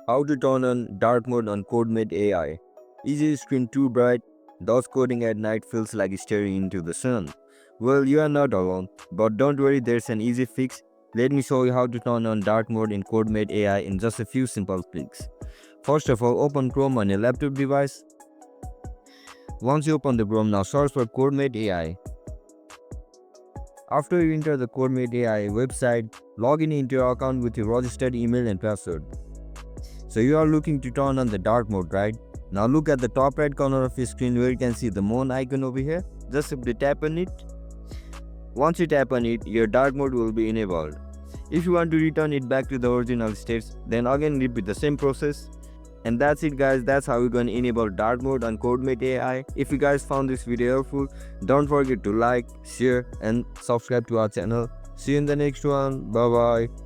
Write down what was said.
How to turn on dark mode on Codemate AI. Is your screen too bright? Does coding at night feels like staring into the sun? Well, you are not alone, but don't worry, there's an easy fix. Let me show you how to turn on dark mode in Codemate AI in just a few simple clicks. First of all, open Chrome on your laptop device. Once you open the Chrome, now search for Codemate AI. After you enter the Codemate AI website, log in into your account with your registered email and password. So you are looking to turn on the dark mode, right? Now look at the top right corner of your screen where you can see the moon icon over here. Just simply tap on it. Once you tap on it, your dark mode will be enabled. If you want to return it back to the original states, then again repeat the same process. And that's it guys, that's how we're going to enable dark mode on Codemate AI. If you guys found this video helpful, don't forget to like, share and subscribe to our channel. See you in the next one. Bye bye.